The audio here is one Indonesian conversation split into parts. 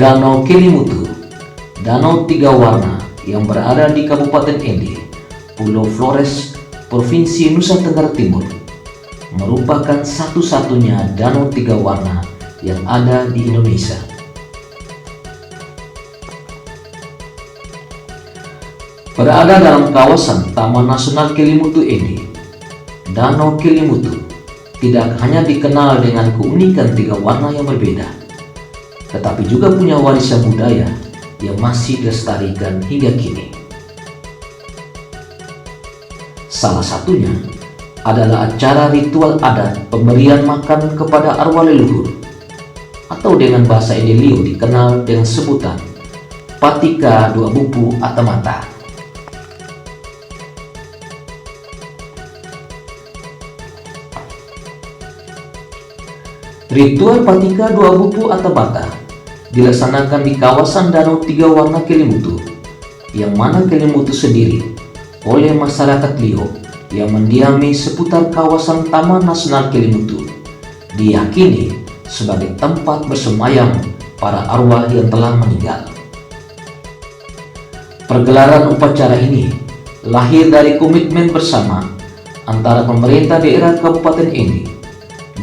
Danau Kelimutu, danau tiga warna yang berada di Kabupaten Ende, Pulau Flores, Provinsi Nusa Tenggara Timur, merupakan satu-satunya danau tiga warna yang ada di Indonesia. Berada dalam kawasan Taman Nasional Kelimutu Ende, Danau Kelimutu tidak hanya dikenal dengan keunikan tiga warna yang berbeda, tetapi juga punya warisan budaya yang masih dilestarikan hingga kini. Salah satunya adalah acara ritual adat pemberian makan kepada arwah leluhur, atau dengan bahasa Indelio dikenal dengan sebutan Patika Dua Bupu atau Mata. Ritual Patika Dua Bupu atau Mata dilaksanakan di kawasan Danau Tiga Warna Kelimutu, yang mana Kelimutu sendiri oleh masyarakat Lio yang mendiami seputar kawasan Taman Nasional Kelimutu diyakini sebagai tempat bersemayam para arwah yang telah meninggal. Pergelaran upacara ini lahir dari komitmen bersama antara pemerintah daerah Kabupaten Ende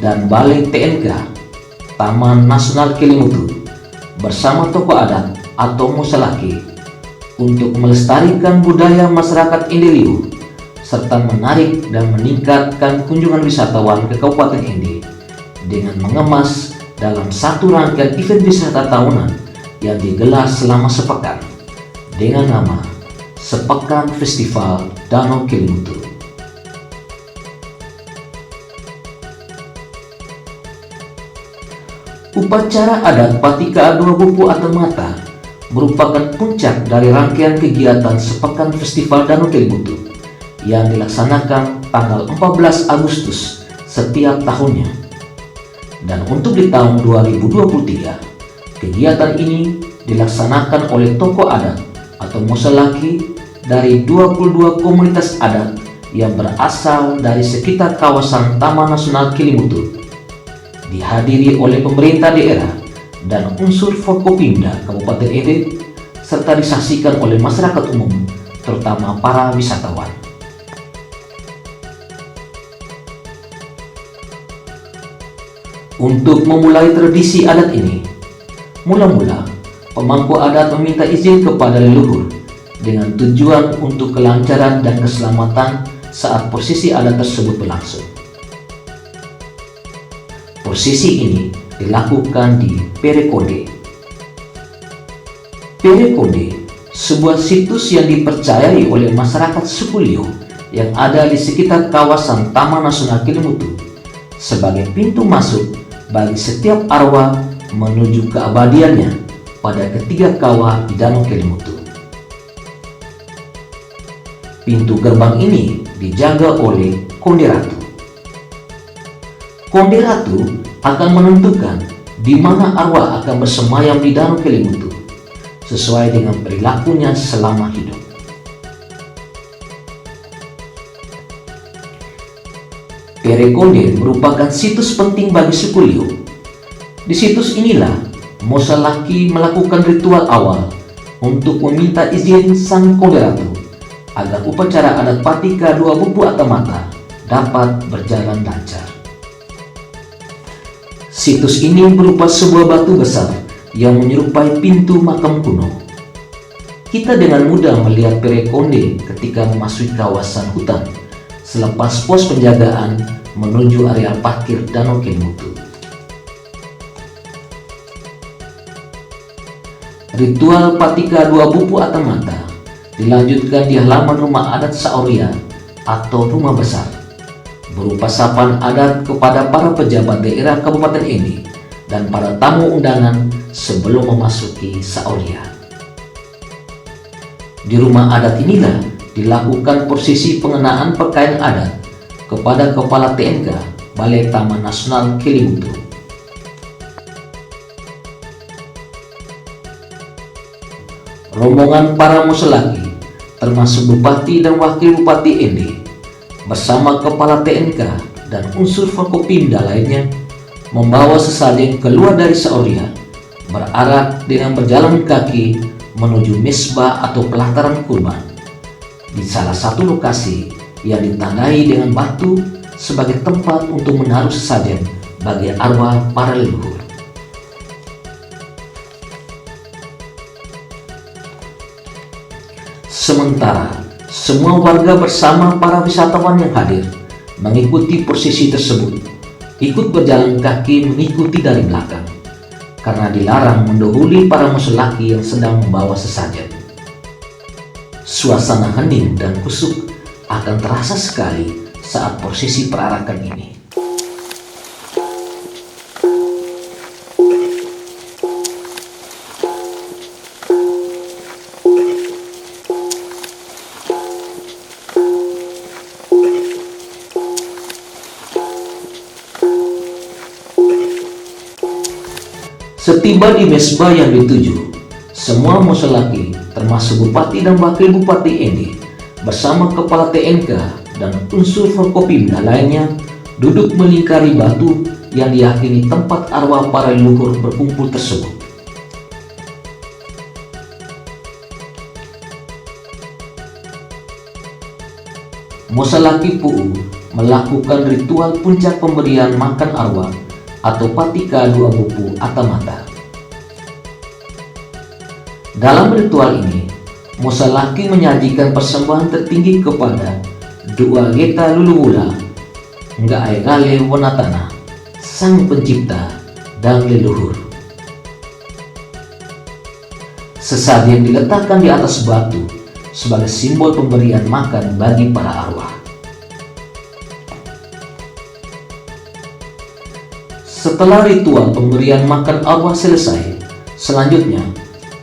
dan Balai TNK Taman Nasional Kelimutu bersama tokoh adat atau Musalaki untuk melestarikan budaya masyarakat Endelio serta menarik dan meningkatkan kunjungan wisatawan ke Kabupaten Ende dengan mengemas dalam satu rangkaian event wisata tahunan yang digelar selama sepekan dengan nama Sepekan Festival Danau Kelimutu. Upacara adat Patika Dua Bupu atau Mata merupakan puncak dari rangkaian kegiatan Sepekan Festival Danau Kelimutu yang dilaksanakan tanggal 14 Agustus setiap tahunnya. Dan untuk di tahun 2023, kegiatan ini dilaksanakan oleh tokoh adat atau musalaki dari 22 komunitas adat yang berasal dari sekitar kawasan Taman Nasional Kelimutu, dihadiri oleh pemerintah daerah dan unsur Forkopimda Kabupaten Ende, serta disaksikan oleh masyarakat umum, terutama para wisatawan. Untuk memulai tradisi adat ini, mula-mula pemangku adat meminta izin kepada leluhur dengan tujuan untuk kelancaran dan keselamatan saat prosesi adat tersebut berlangsung. Prosesi ini dilakukan di Perekonde. Perekonde, sebuah situs yang dipercayai oleh masyarakat suku Lio yang ada di sekitar kawasan Taman Nasional Kelimutu sebagai pintu masuk bagi setiap arwah menuju keabadiannya pada ketiga kawah di Danau Kelimutu. Pintu gerbang ini dijaga oleh Konde Ratu. Konde Ratu akan menentukan di mana arwah akan bersemayam di Danau Kelimutu sesuai dengan perilakunya selama hidup. Perekonde merupakan situs penting bagi suku Lio. Di situs inilah musalaki melakukan ritual awal untuk meminta izin Sang Konde Ratu agar upacara adat Patika Dua Bupu atau Mata dapat berjalan lancar. Situs ini berupa sebuah batu besar yang menyerupai pintu makam kuno. Kita dengan mudah melihat Perekonde ketika memasuki kawasan hutan selepas pos penjagaan menuju area parkir Danau Kelimutu. Ritual Patika Dua Bupu atau Mata dilanjutkan di halaman rumah adat Saoria atau rumah besar, berupa sapaan adat kepada para pejabat daerah Kabupaten Ende dan para tamu undangan sebelum memasuki Saoria. Di rumah adat inilah dilakukan prosesi pengenaan pakaian adat kepada Kepala TNK Balai Taman Nasional Kelimutu. Rombongan para musalaki termasuk Bupati dan Wakil Bupati Ende bersama Kepala TNK dan unsur Forkopimda lainnya membawa sesajen keluar dari Saoria berarak dengan berjalan kaki menuju mesbah atau pelataran kurban di salah satu lokasi yang ditandai dengan batu sebagai tempat untuk menaruh sesajen bagi arwah para leluhur. Sementara semua warga bersama para wisatawan yang hadir mengikuti prosesi tersebut ikut berjalan kaki mengikuti dari belakang, karena dilarang mendahului para musolaki yang sedang membawa sesajen. Suasana hening dan kusuk akan terasa sekali saat prosesi perarakan ini. Setiba di mesbah yang dituju, semua musolaki termasuk Bupati dan Wakil Bupati Endi bersama Kepala TNK dan unsur Forkopimda lainnya duduk melingkari batu yang diyakini tempat arwah para leluhur berkumpul tersebut. Musolaki Pu'u melakukan ritual puncak pemberian makan arwah atau patika dua bupu atamata. Dalam ritual ini, musolaki menyajikan persembahan tertinggi kepada Dua Geta Luluwula, Nga'egale Wonatana, Sang Pencipta dan leluhur. Sesajen diletakkan di atas batu sebagai simbol pemberian makan bagi para arwah. Setelah ritual pemberian makan arwah selesai, selanjutnya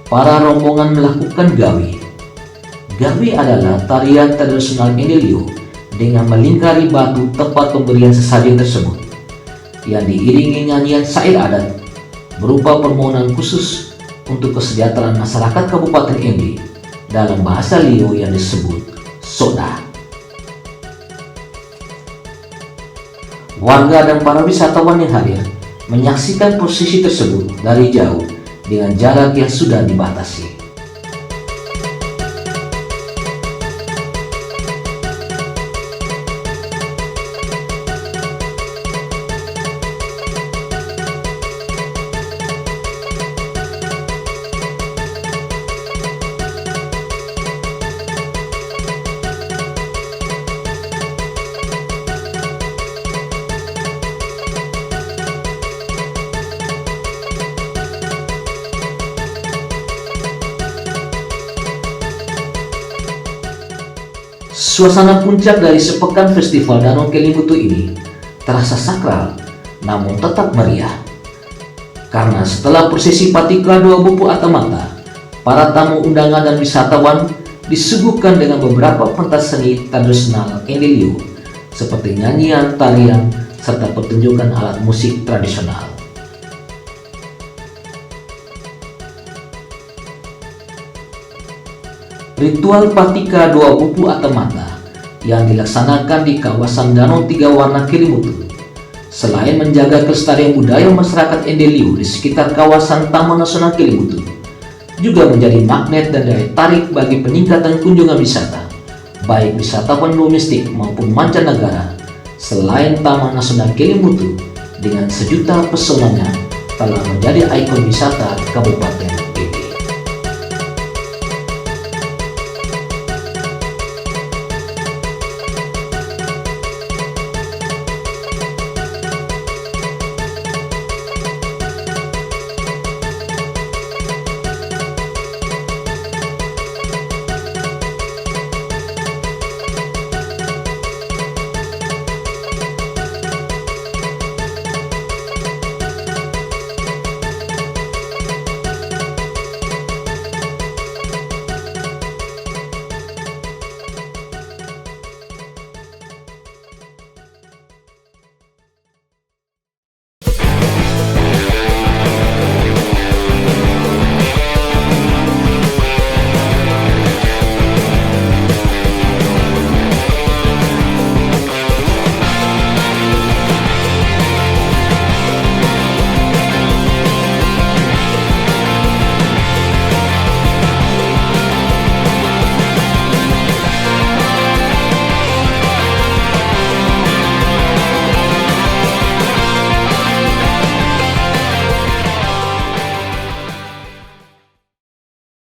para rombongan melakukan gawi. Gawi adalah tarian tradisional Endeliu dengan melingkari batu tempat pemberian sesajen tersebut, yang diiringi nyanyian syair adat berupa permohonan khusus untuk kesejahteraan masyarakat Kabupaten Endi dalam bahasa Liu yang disebut Soda. Warga dan para wisatawan yang hadir menyaksikan prosesi tersebut dari jauh dengan jarak yang sudah dibatasi. Suasana puncak dari sepekan Festival Danau Kelimutu ini terasa sakral namun tetap meriah. Karena setelah prosesi patika dua bupu atamata, para tamu undangan dan wisatawan disuguhkan dengan beberapa pentas seni tradisional Endeliu seperti nyanyian, tarian, serta pertunjukan alat musik tradisional. Ritual patika dua bupu atamata yang dilaksanakan di kawasan Danau Tiga Warna Kelimutu, selain menjaga kelestarian budaya masyarakat Endeliu di sekitar kawasan Taman Nasional Kelimutu, juga menjadi magnet dan daya tarik bagi peningkatan kunjungan wisata, baik wisatawan domestik maupun mancanegara. Selain Taman Nasional Kelimutu dengan sejuta pesonanya telah menjadi ikon wisata Kabupaten